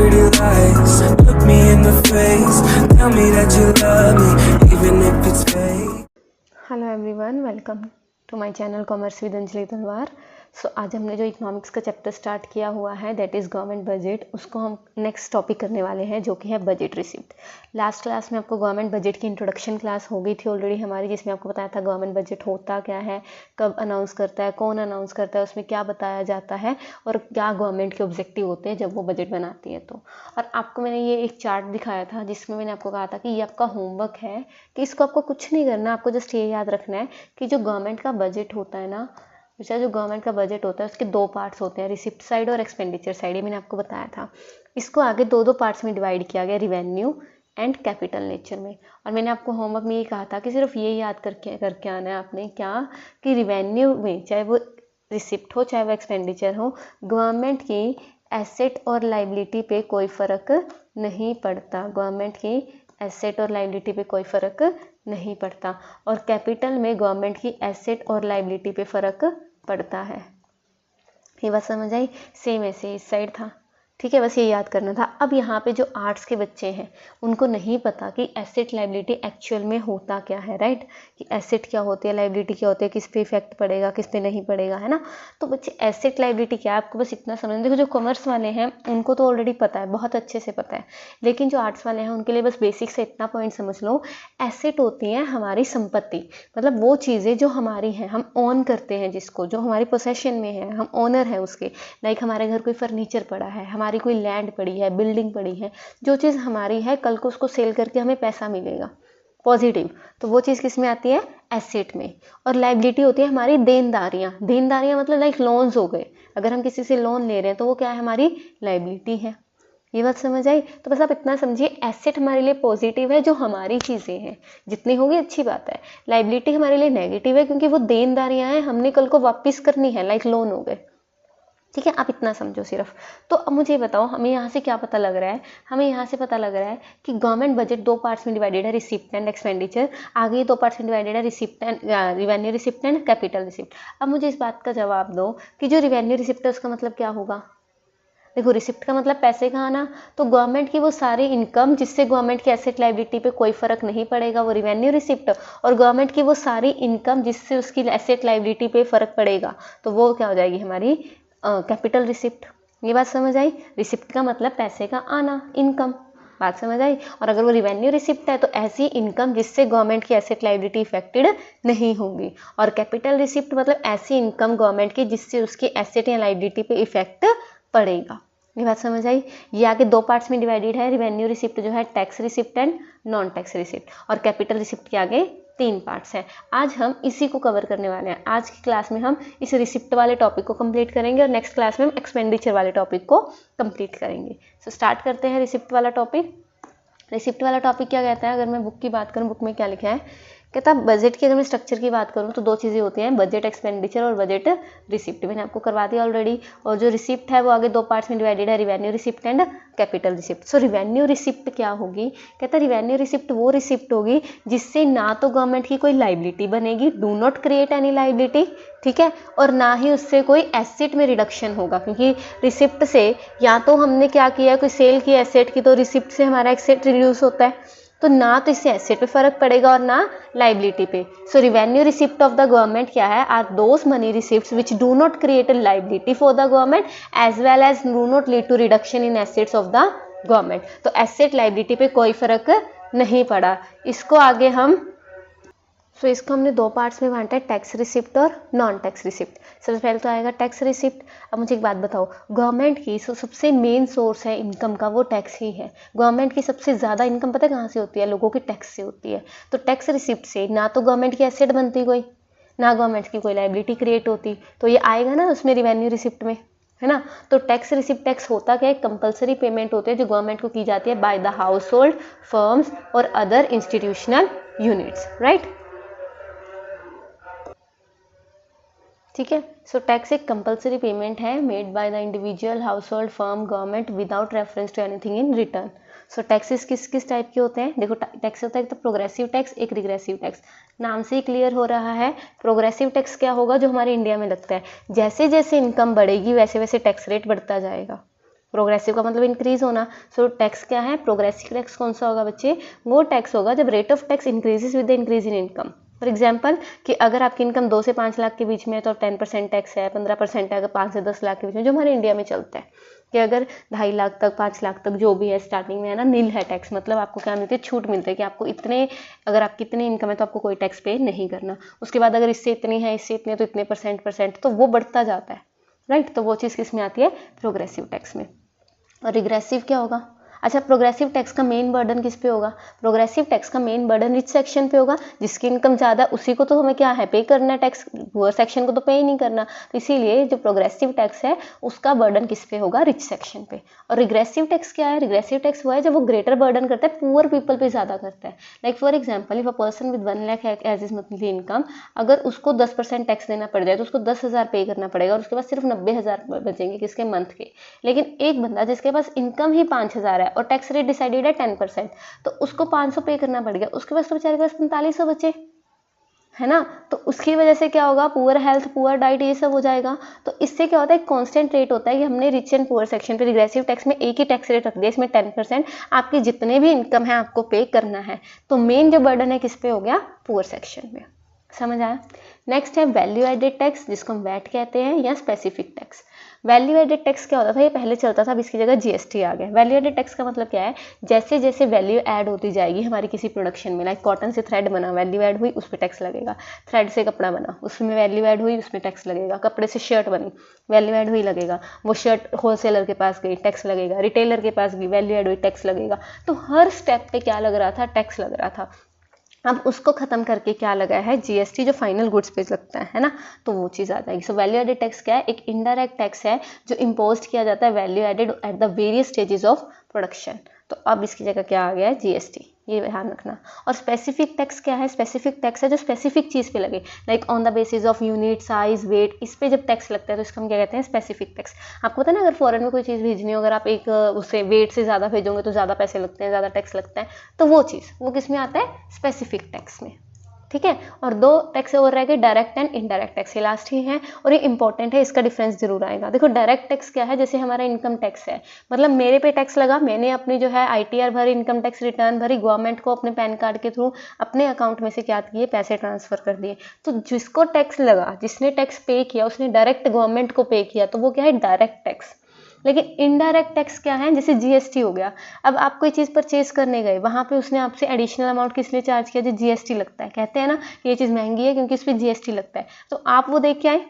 pretty lies. Look me in the face, tell me that you love me, even if it's fake. Hello everyone, welcome to my channel commerce with Anjali Talwar. सो आज हमने जो economics का chapter start किया हुआ है that is government budget, उसको हम नेक्स्ट टॉपिक करने वाले हैं जो कि है बजट रिसिप्ट। लास्ट क्लास में आपको गवर्नमेंट बजट की इंट्रोडक्शन क्लास हो गई थी ऑलरेडी हमारी, जिसमें आपको बताया था गवर्नमेंट बजट होता क्या है, कब अनाउंस करता है, कौन अनाउंस करता है, उसमें क्या बताया जाता है और क्या गवर्नमेंट के ऑब्जेक्टिव होते हैं जब वो बजट बनाती है। तो और आपको मैंने ये एक चार्ट दिखाया था जिसमें मैंने आपको कहा था कि ये आपका होमवर्क है कि इसको आपको कुछ नहीं करना, आपको जस्ट ये याद रखना है कि जो गवर्नमेंट का बजट होता है ना, जो गवर्नमेंट का बजट होता है उसके दो पार्ट्स होते हैं, रिसिप्ट साइड और एक्सपेंडिचर साइड। ये मैंने आपको बताया था। इसको आगे दो पार्ट्स में डिवाइड किया गया, रिवेन्यू एंड कैपिटल नेचर में। और मैंने आपको होमवर्क में ये कहा था कि सिर्फ ये याद करके आना है आपने क्या, कि रिवेन्यू में चाहे वो रिसिप्ट हो चाहे वो एक्सपेंडिचर हो, गवर्नमेंट की एसेट और लाइबिलिटी पे कोई फ़र्क नहीं पड़ता। गवर्नमेंट की एसेट और लाइबिलिटी पे कोई फ़र्क नहीं पड़ता। और कैपिटल में गवर्नमेंट की एसेट और लाइबिलिटी पे फ़र्क पड़ता है। ये बात समझ आई? सेम ऐसे इस साइड था, ठीक है, बस ये याद करना था। अब यहाँ पे जो आर्ट्स के बच्चे हैं उनको नहीं पता कि एसेट लाइबिलिटी एक्चुअल में होता क्या है, राइट, कि एसेट क्या होती है, लाइबिलिटी क्या होती है, किस पे इफेक्ट पड़ेगा, किस पे नहीं पड़ेगा, है ना। तो बच्चे एसेट लाइबिलिटी क्या है आपको बस इतना समझना। देखो जो कॉमर्स वाले हैं उनको तो ऑलरेडी पता है, बहुत अच्छे से पता है, लेकिन जो आर्ट्स वाले हैं उनके लिए बस बेसिक से इतना पॉइंट समझ लो। एसेट होती है हमारी संपत्ति, मतलब वो चीज़ें जो हमारी हैं, हम ओन करते हैं, जिसको जो हमारी पोसेशन में है, हम ओनर हैं उसके। लाइक हमारे घर कोई फर्नीचर पड़ा है, हमारी कोई लैंड पड़ी है, बिल्डिंग पड़ी है, जो चीज़ हमारी है कल को उसको सेल करके हमें पैसा मिलेगा पॉजिटिव, तो वो चीज़ किस में आती है? एसेट में। और लाइबिलिटी होती है हमारी देनदारियाँ। देनदारियाँ मतलब लाइक लोन्स हो गए, अगर हम किसी से लोन ले रहे हैं तो वो क्या है? हमारी लाइबिलिटी है। ये बात समझ आई? तो बस आप इतना समझिए, एसेट हमारे लिए पॉजिटिव है जो हमारी चीज़ें हैं, जितनी होगी अच्छी बात है। लाइबिलिटी हमारे लिए नेगेटिव है क्योंकि वो देनदारियाँ हैं, हमने कल को वापस करनी है, लाइक लोन हो गए, ठीक है। आप इतना समझो सिर्फ। तो अब मुझे बताओ, हमें यहाँ से क्या पता लग रहा है? हमें यहाँ से पता लग रहा है कि गवर्नमेंट बजट दो पार्ट्स में डिवाइडेड है, रिसिप्ट एंड एक्सपेंडिचर। आगे दो पार्ट्स में डिवाइडेड है, receipt and revenue receipt and capital receipt. अब मुझे इस बात का जवाब दो कि जो रिवेन्यू रिसिप्ट है उसका मतलब क्या होगा? देखो, रिसिप्ट का मतलब पैसे का आना, तो गवर्नमेंट की वो सारी इनकम जिससे गवर्नमेंट की एसेट लाइबिलिटी पे कोई फर्क नहीं पड़ेगा, वो रिवेन्यू रिसिप्ट। और गवर्नमेंट की वो सारी इनकम जिससे उसकी एसेट लाइबिलिटी पे फर्क पड़ेगा, तो वो क्या हो जाएगी? हमारी कैपिटल रिसिप्ट। ये बात समझ आई? रिसिप्ट का मतलब पैसे का आना, इनकम, बात समझ आई। और अगर वो रिवेन्यू रिसिप्ट है तो ऐसी इनकम जिससे गवर्नमेंट की एसेट लाइबिलिटी इफेक्टेड नहीं होगी। और कैपिटल रिसिप्ट मतलब ऐसी इनकम गवर्नमेंट की जिससे उसकी एसेट या लाइबिलिटी पे इफेक्ट पड़ेगा। ये बात समझ आई? ये आगे दो पार्ट्स में डिवाइडेड है, रिवेन्यू रिसिप्ट जो है tax receipt and non tax receipt, और कैपिटल रिसिप्ट के आगे तीन पार्ट्स हैं। आज हम इसी को कवर करने वाले हैं। आज की क्लास में हम इस रिसिप्ट वाले टॉपिक को कंप्लीट करेंगे और नेक्स्ट क्लास में हम एक्सपेंडिचर वाले टॉपिक को कंप्लीट करेंगे। सो स्टार्ट करते हैं रिसिप्ट वाला टॉपिक। रिसिप्ट वाला टॉपिक क्या कहता है? अगर मैं बुक की बात करूँ, बुक में क्या लिखा है, कहता है बजट की अगर मैं स्ट्रक्चर की बात करूँ तो दो चीज़ें होती हैं, बजट एक्सपेंडिचर और बजट रिसिप्ट। मैंने आपको करवा दिया ऑलरेडी। और जो रिसिप्ट है वो आगे दो पार्ट्स में डिवाइडेड है, revenue receipt and capital receipt. So revenue receipt क्या होगी? कहता है रिवेन्यू रिसिप्ट वो रिसिप्ट होगी जिससे ना तो गवर्नमेंट की कोई लाइबिलिटी बनेगी, do not create any liability, ठीक है, और ना ही उससे कोई एसेट में रिडक्शन होगा, क्योंकि रिसिप्ट से या तो हमने क्या किया है, कोई सेल की एसेट की, तो रिसिप्ट से हमारा एसेट रिड्यूस होता है, तो ना तो इससे एसेट पे फर्क पड़ेगा और ना लाइबिलिटी पे। So revenue receipt of the government क्या है? Are those money receipts which do not create a liability for the government as well as do not lead to reduction in assets of the government. तो asset liability पे कोई फर्क नहीं पड़ा। इसको आगे हम इसको हमने दो पार्ट्स में बांटा है, टैक्स रिसिप्ट और नॉन टैक्स रिसिप्ट। सबसे पहले तो आएगा टैक्स रिसिप्ट। अब मुझे एक बात बताओ, गवर्नमेंट की सबसे मेन सोर्स है इनकम का, वो टैक्स ही है। गवर्नमेंट की सबसे ज़्यादा इनकम पता है कहाँ से होती है? लोगों के टैक्स से होती है। तो टैक्स रिसिप्ट से ना तो गवर्नमेंट की एसेट बनती कोई, ना गवर्नमेंट की कोई लाइबिलिटी क्रिएट होती, तो ये आएगा ना उसमें रिवेन्यू रिसिप्ट में, है ना। तो टैक्स रिसिप्ट टैक्स होता क्या है? कंपलसरी पेमेंट होते हैं जो गवर्नमेंट को की जाती है by the household, firms और अदर इंस्टीट्यूशनल यूनिट्स, राइट, ठीक है। सो टैक्स एक कंपलसरी पेमेंट है made by the individual, household, firm, government without reference to anything in return. So taxes किस किस टाइप के होते हैं? देखो, टैक्स होता है एक तो प्रोग्रेसिव टैक्स, एक रिग्रेसिव टैक्स। नाम से ही क्लियर हो रहा है, प्रोग्रेसिव टैक्स क्या होगा? जो हमारे इंडिया में लगता है, जैसे जैसे इनकम बढ़ेगी वैसे वैसे टैक्स रेट बढ़ता जाएगा, प्रोग्रेसिव का मतलब इंक्रीज होना। सो टैक्स क्या है, प्रोग्रेसिव टैक्स कौन सा होगा बच्चे, वो टैक्स होगा जब rate of tax increases with the increase in income. For example कि अगर आपकी इनकम 2 से 5 लाख के बीच में है तो 10% टैक्स है, 15% है अगर 5 से 10 लाख के बीच में, जो हमारे इंडिया में चलता है कि अगर 2.5 लाख तक 5 लाख तक जो भी है स्टार्टिंग में है ना, नील है टैक्स, मतलब आपको क्या मिलती है, छूट मिलती है कि आपको इतने, अगर आपकी इतनी इनकम है तो आपको कोई टैक्स पे नहीं करना। उसके बाद अगर इससे इतनी है, इससे इतनी है तो इतने परसेंट, तो वो बढ़ता जाता है, राइट। तो वो चीज़ किस में आती है, प्रोग्रेसिव टैक्स में। और रिग्रेसिव क्या होगा, अच्छा प्रोग्रेसिव टैक्स का मेन बर्डन किस पे होगा, प्रोग्रेसिव टैक्स का मेन बर्डन रिच सेक्शन पे होगा, जिसकी इनकम ज़्यादा उसी को तो हमें क्या है, पे करना है टैक्स, पुअर सेक्शन को तो पे ही नहीं करना। तो इसीलिए जो प्रोग्रेसिव टैक्स है उसका बर्डन किस पे होगा, रिच सेक्शन पे। और रिग्रेसिव टैक्स क्या है, रिग्रेसिव टैक्स वो है जब वो ग्रेटर बर्डन करता है, पुअर पीपल पे ज़्यादा करता है। Like for example, if a person with 1 lakh as his monthly income, अगर उसको 10% टैक्स देना पड़ जाए तो उसको 10,000 पे करना पड़ेगा और उसके पास सिर्फ 90,000 बचेंगे किसके, मंथ के। लेकिन एक बंदा जिसके पास इनकम ही 5,000 है और टैक्स रेट डिसाइडेड है 10%, तो उसको 500 पे करना पड़ गया, उसके पास तो बेचारे के पास 4500 बचे, है ना। तो उसकी वजह से क्या होगा, पुअर हेल्थ, पुअर डाइट, ये सब हो जाएगा। तो इससे क्या होता है, कांस्टेंट रेट होता है कि हमने रिच एंड पुअर सेक्शन पे रिग्रेसिव टैक्स में एक ही टैक्स रेट रख दिया, इसमें 10%, आपकी जितने भी इनकम है आपको पे करना है। तो मेन जो बर्डन है किस पे हो गया, पुअर सेक्शन में। समझ आया। नेक्स्ट है वैल्यू एडेड टैक्स, जिसको हम वैट कहते हैं, या specific tax. Value added tax क्या होता था, ये पहले चलता था, अब इसकी जगह जीएसटी आ गया। वैल्यू एडेड टैक्स का मतलब क्या है, जैसे जैसे वैल्यू ऐड होती जाएगी हमारी किसी प्रोडक्शन में, लाइक कॉटन से थ्रेड बना, वैल्यू ऐड हुई, उस पर टैक्स लगेगा। थ्रेड से कपड़ा बना, उसमें वैल्यू ऐड हुई, उसमें टैक्स लगेगा। कपड़े से शर्ट बनी, वैल्यू ऐड हुई, लगेगा। वो शर्ट होलसेलर के पास गई, टैक्स लगेगा। रिटेलर के पास गई, वैल्यू ऐड हुई, टैक्स लगेगा। तो हर स्टेप पे क्या लग रहा था, टैक्स लग रहा था। अब उसको खत्म करके क्या लगा है, जीएसटी, जो फाइनल गुड्स पे लगता है ना, तो वो चीज़ आ जाएगी। सो वैल्यू एडेड टैक्स क्या है, एक इनडायरेक्ट टैक्स है जो इम्पोज किया जाता है value added at the various stages of production. तो अब इसकी जगह क्या आ गया है, जीएसटी, ये ध्यान रखना। और स्पेसिफिक टैक्स क्या है, स्पेसिफिक टैक्स है जो स्पेसिफिक चीज़ पे लगे, like on the basis of unit, size, weight, इस पे जब टैक्स लगता है तो इसको हम क्या कहते हैं, स्पेसिफिक टैक्स। आपको पता है ना, अगर फॉरेन में कोई चीज़ भेजनी हो, अगर आप एक उससे वेट से ज़्यादा भेजोगे तो ज़्यादा पैसे लगते हैं, ज़्यादा टैक्स लगता है, तो वो चीज़ वो किस में आता है, स्पेसिफिक टैक्स में। ठीक है। और 2 टैक्स और रह गए, डायरेक्ट एंड इनडायरेक्ट टैक्स, ये लास्ट ही है और ये इंपॉर्टेंट है, इसका डिफरेंस जरूर आएगा। देखो डायरेक्ट टैक्स क्या है, जैसे हमारा इनकम टैक्स है, मतलब मेरे पे टैक्स लगा, मैंने अपनी जो है आईटीआर भरी, इनकम टैक्स रिटर्न भरी, गवर्नमेंट को अपने पैन कार्ड के थ्रू अपने अकाउंट में से क्या किए, पैसे ट्रांसफर कर दिए। तो जिसको टैक्स लगा, जिसने टैक्स पे किया, उसने डायरेक्ट गवर्नमेंट को पे किया, तो वो क्या है, डायरेक्ट टैक्स। लेकिन इनडायरेक्ट टैक्स क्या है, जैसे जीएसटी हो गया, अब आप कोई चीज़ परचेज करने गए, वहाँ पे उसने आपसे एडिशनल अमाउंट किस लिए चार्ज किया, जो जीएसटी लगता है। कहते हैं ना कि ये चीज़ महंगी है क्योंकि इस पर जीएसटी लगता है, तो आप वो देख के आए,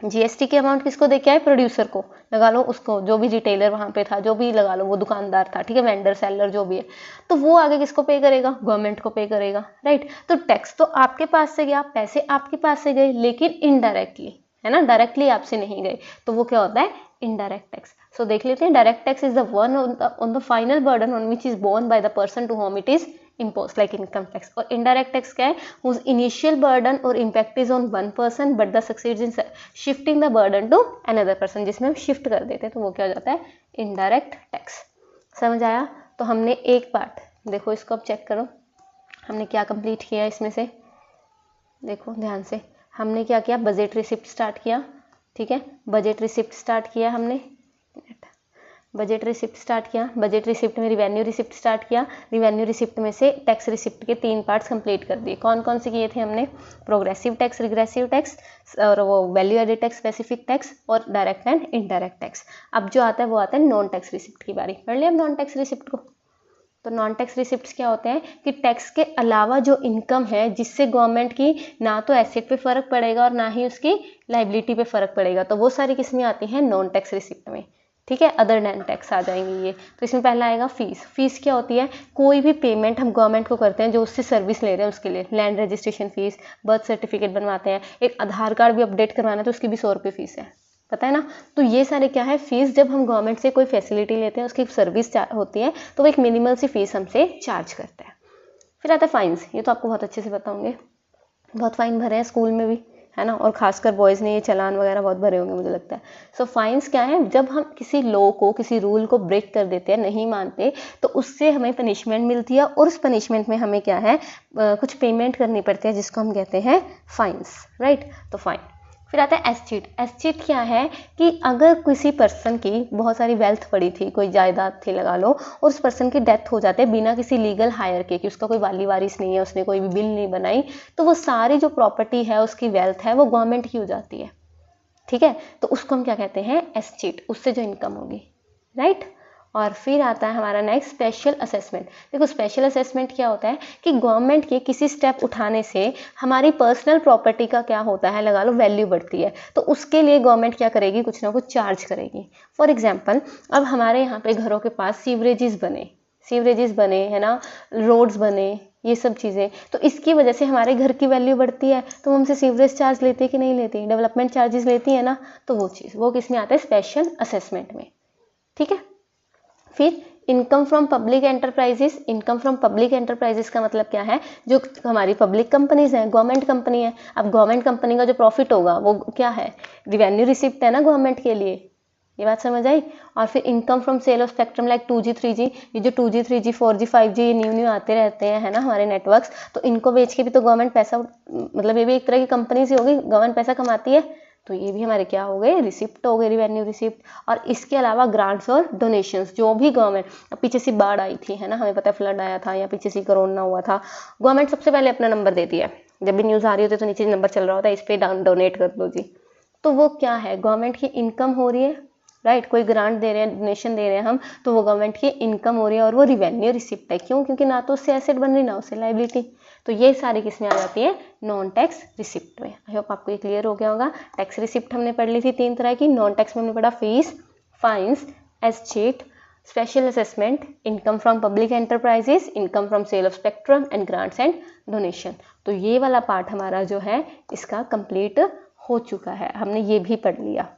जीएसटी के अमाउंट किसको दे के आए, प्रोड्यूसर को, लगा लो उसको, जो भी रिटेलर वहाँ पे था, जो भी लगा लो वो दुकानदार था, ठीक है, वेंडर सेलर जो भी है, तो वो आगे किसको पे करेगा, गवर्नमेंट को पे करेगा, राइट। तो टैक्स तो आपके पास से गया, पैसे आपके पास से गए, लेकिन इनडायरेक्टली, है ना, डायरेक्टली आपसे नहीं गए, तो वो क्या होता है, इनडायरेक्ट टैक्स। सो देख लेते हैं, direct tax is the one on the final burden on which is borne by the person to whom it is imposed, like income tax। और indirect tax क्या है, whose initial burden or impact is on one person but the succeeds in shifting the burden to another person, जिसमें हम shift कर देते हैं, तो वो क्या हो जाता है, indirect tax। समझ आया। तो हमने एक पार्ट, देखो इसको अब चेक करो, हमने क्या कंप्लीट किया इसमें से, देखो ध्यान से, हमने क्या किया, बजट रिसिप्ट स्टार्ट किया, ठीक है, बजट रिसिप्ट स्टार्ट किया हमने, बजट रिसिप्ट स्टार्ट किया, बजट रिसिप्ट में रिवेन्यू रिसिप्ट स्टार्ट किया, रिवेन्यू रिसिप्ट में से टैक्स रिसिप्ट के 3 पार्ट्स कंप्लीट कर दिए। कौन कौन से किए थे हमने, प्रोग्रेसिव टैक्स, रिग्रेसिव टैक्स, और वो value added tax, specific tax, और डायरेक्ट एंड इनडायरेक्ट टैक्स। अब जो आता है वो आता है नॉन टैक्स रिसिप्ट की बारी। पढ़ लिया अब नॉन टैक्स रिसिप्ट को। तो नॉन टैक्स रिसिप्ट्स क्या होते हैं कि टैक्स के अलावा जो इनकम है, जिससे गवर्नमेंट की ना तो एसेट पे फर्क पड़ेगा और ना ही उसकी लाइबिलिटी पे फर्क पड़ेगा, तो वो सारी किस में आती हैं, नॉन टैक्स रिसिप्ट में, ठीक है, अदर देन टैक्स आ जाएंगे ये। तो इसमें पहला आएगा फीस। फीस क्या होती है, कोई भी पेमेंट हम गवर्नमेंट को करते हैं जो उससे सर्विस ले रहे हैं उसके लिए, land registration fees, birth certificate बनवाते हैं, एक आधार कार्ड भी अपडेट करवाना है तो उसकी भी 100 रुपये फीस है, पता है ना। तो ये सारे क्या है, फीस जब हम गवर्नमेंट से कोई फैसिलिटी लेते हैं, उसकी सर्विस होती है, तो वो एक मिनिमल सी फीस हमसे चार्ज करता है। फिर आता है फाइन्स, ये तो आपको बहुत अच्छे से पता होंगे, बहुत फाइन भरे हैं स्कूल में भी, है ना, और खासकर बॉयज़ ने ये चालान वगैरह बहुत भरे होंगे मुझे लगता है। सो फाइन्स क्या है, जब हम किसी लॉ को, किसी रूल को ब्रेक कर देते हैं, नहीं मानते, तो उससे हमें पनिशमेंट मिलती है, और उस पनिशमेंट में हमें क्या है, कुछ पेमेंट करनी पड़ती है, जिसको हम कहते हैं फाइन्स, राइट। तो फाइन, फिर आता है एस्टेट। एस्टेट क्या है कि अगर किसी पर्सन की बहुत सारी वेल्थ पड़ी थी, कोई जायदाद थी लगा लो, और उस पर्सन की डेथ हो जाते बिना किसी लीगल हायर के, कि उसका कोई वाली वारिस नहीं है, उसने कोई भी बिल नहीं बनाई, तो वो सारी जो प्रॉपर्टी है, उसकी वेल्थ है, वो गवर्नमेंट की हो जाती है। ठीक है, तो उसको हम क्या कहते हैं, एस्टेट, उससे जो इनकम होगी, राइट। और फिर आता है हमारा नेक्स्ट स्पेशल असेसमेंट। देखो स्पेशल असेसमेंट क्या होता है कि गवर्नमेंट के किसी स्टेप उठाने से हमारी पर्सनल प्रॉपर्टी का क्या होता है, लगा लो वैल्यू बढ़ती है, तो उसके लिए गवर्नमेंट क्या करेगी, कुछ ना कुछ चार्ज करेगी। फॉर एग्जाम्पल, अब हमारे यहाँ पे घरों के पास सीवरेजेस बने है ना, रोड्स बने, ये सब चीज़ें, तो इसकी वजह से हमारे घर की वैल्यू बढ़ती है, तो हमसे सीवरेज चार्ज लेती है कि नहीं लेती, डेवलपमेंट चार्जेस लेती है ना, तो वो चीज़ वो किस में आता है, स्पेशल असेसमेंट में। ठीक है, फिर income from public enterprises. Income from public enterprises का मतलब क्या है, जो हमारी पब्लिक कंपनीज हैं, गवर्नमेंट कंपनी है, अब गवर्नमेंट कंपनी का जो प्रॉफिट होगा वो क्या है, रिवेन्यू रिसिप्ट है ना गवर्नमेंट के लिए, ये बात समझ आई। और फिर income from sale of spectrum like 2G 3G, ये जो 2G 3G 4G 5G ये न्यू आते रहते हैं है ना हमारे नेटवर्क्स, तो इनको बेच के भी तो गवर्नमेंट पैसा, मतलब ये भी एक तरह की कंपनी सी होगी, गवर्नमेंट पैसा कमाती है, तो ये भी हमारे क्या हो गए, रिसिप्ट हो गए, रिवेन्यू रिसिप्ट। और इसके अलावा ग्रांट्स और डोनेशंस, जो भी गवर्नमेंट, पीछे से बाढ़ आई थी है ना, हमें पता है फ्लड आया था, या पीछे से कोरोना हुआ था, गवर्नमेंट सबसे पहले अपना नंबर देती है, जब भी न्यूज़ आ रही होती है तो नीचे नंबर चल रहा होता है, इस पर डोनेट कर दो जी, तो वो क्या है, गवर्नमेंट की इनकम हो रही है, राइट। कोई ग्रांट दे रहे हैं, डोनेशन दे रहे हैं हम, तो वो गवर्नमेंट की इनकम हो रही है, और वो रिवेन्यू रिसिप्ट है, क्यों, क्योंकि ना तो उससे एसेट बन रही, ना उससे लाइबिलिटी, तो ये सारी किस में आ जाती है, नॉन टैक्स रिसिप्ट में। आई होप आपको ये क्लियर हो गया होगा। टैक्स रिसिप्ट हमने पढ़ ली थी 3 तरह की, नॉन टैक्स में हमने पढ़ा fees, fines, estate, special assessment, income from public enterprises, income from sale of spectrum and grants and donation. तो ये वाला पार्ट हमारा जो है इसका कंप्लीट हो चुका है, हमने ये भी पढ़ लिया।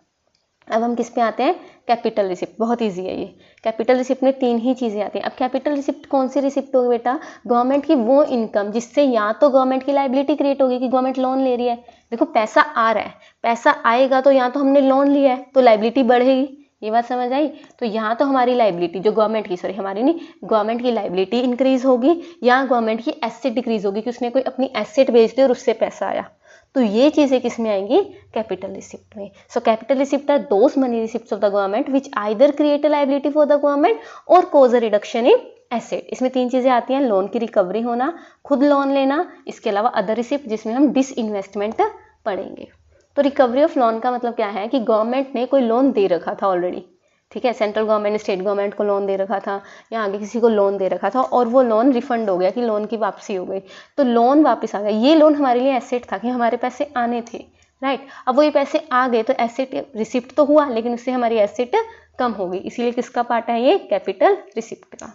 अब हम किस पे आते हैं, कैपिटल रिसिप्ट। बहुत इजी है ये। कैपिटल रिसिप्ट में 3 ही चीज़ें आती हैं। अब कैपिटल रिसिप्ट कौन सी रिसिप्ट होगी बेटा, गवर्नमेंट की वो इनकम जिससे या तो गवर्नमेंट की लाइबिलिटी क्रिएट होगी कि गवर्नमेंट लोन ले रही है, देखो पैसा आ रहा है, पैसा आएगा तो या तो हमने लोन लिया है तो लाइबिलिटी बढ़ेगी, ये बात समझ आई। तो यहाँ तो हमारी लाइबिलिटी जो गवर्नमेंट की, सॉरी हमारी नहीं, गवर्नमेंट की लाइबिलिटी इंक्रीज होगी, या गवर्नमेंट की एसेट डिक्रीज होगी कि उसने कोई अपनी एसेट बेच दी और उससे पैसा आया, तो ये चीज़ें किस में आएंगी, कैपिटल रिसिप्ट में। So capital receipt are those money receipts of the government which either create a liability for the government और cause a reduction in asset. इसमें 3 चीज़ें आती हैं, लोन की रिकवरी होना, खुद लोन लेना, इसके अलावा अदर रिसिप्ट जिसमें हम डिसइन्वेस्टमेंट पढ़ेंगे। तो रिकवरी ऑफ लोन का मतलब क्या है कि गवर्नमेंट ने कोई लोन दे रखा था ऑलरेडी, ठीक है, सेंट्रल गवर्नमेंट ने स्टेट गवर्नमेंट को लोन दे रखा था या आगे किसी को लोन दे रखा था और वो लोन रिफंड हो गया कि लोन की वापसी हो गई, तो लोन वापस आ गया। ये लोन हमारे लिए एसेट था कि हमारे पैसे आने थे, राइट। अब वो ये पैसे आ गए तो एसेट रिसिप्ट तो हुआ, लेकिन उससे हमारी एसेट कम हो गई, इसीलिए किसका पार्ट है ये, कैपिटल रिसिप्ट का,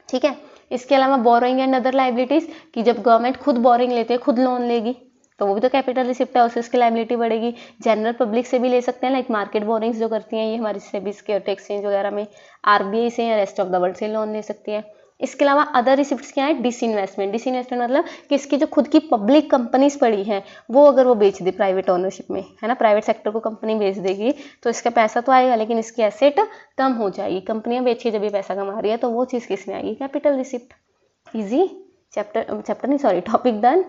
ठीक है। इसके अलावा बोरोइंग एंड अदर लाइबिलिटीज, कि जब गवर्नमेंट खुद बोरिंग लेते हैं, खुद लोन लेगी, तो वो भी तो कैपिटल रिसिप्ट है, उससे उसकी लाइबिलिटी बढ़ेगी। जनरल पब्लिक से भी ले सकते हैं, लाइक मार्केट बोरिंग्स जो करती हैं, ये हमारी सेबी सिक्योरिटी एक्सचेंज वगैरह में, आरबीआई से या रेस्ट ऑफ द वर्ल्ड से लोन ले सकती है। इसके अलावा अदर रिसिप्ट्स क्या है, डिसइन्वेस्टमेंट। डिसइन्वेस्टमेंट मतलब कि इसकी जो खुद की पब्लिक कंपनीज पड़ी हैं वो अगर वो बेच दे प्राइवेट ओनरशिप में, है ना, प्राइवेट सेक्टर को कंपनी बेच देगी तो इसका पैसा तो आएगा लेकिन इसकी एसेट कम हो जाएगी। कंपनियां बेच के जब ये पैसा कमा रही है तो वो चीज़ किस में आएगी, कैपिटल रिसिप्ट। इजी चैप्टर नहीं, सॉरी, टॉपिक डन,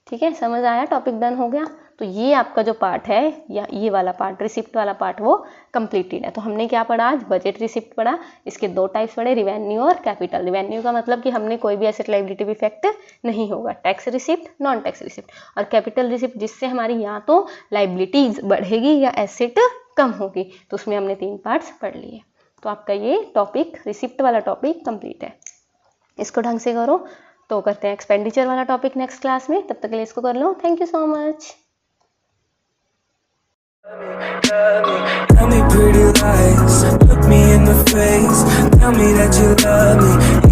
ठीक है, समझ आया, टॉपिक डन हो गया। तो ये आपका जो पार्ट है या ये वाला पार्ट, रिसिप्ट वाला पार्ट, वो कंप्लीटेड है। तो हमने क्या पढ़ा आज, बजट रिसिप्ट पढ़ा, इसके 2 टाइप्स पढ़े, रिवेन्यू और कैपिटल। रिवेन्यू का मतलब कि हमने कोई भी एसेट लाइबिलिटी भी इफेक्ट नहीं होगा, tax receipt, non tax receipt. और कैपिटल रिसिप्ट जिससे हमारी या तो लाइबिलिटीज बढ़ेगी या एसेट कम होगी, तो उसमें हमने 3 पार्ट्स पढ़ लिए। तो आपका ये टॉपिक, रिसिप्ट वाला टॉपिक कंप्लीट है। इसको ढंग से करो। तो करते हैं एक्सपेंडिचर वाला टॉपिक नेक्स्ट क्लास में, तब तक के लिए इसको कर लो। Thank you so much. Tell me pretty lies, look me in the face, tell me that you love me.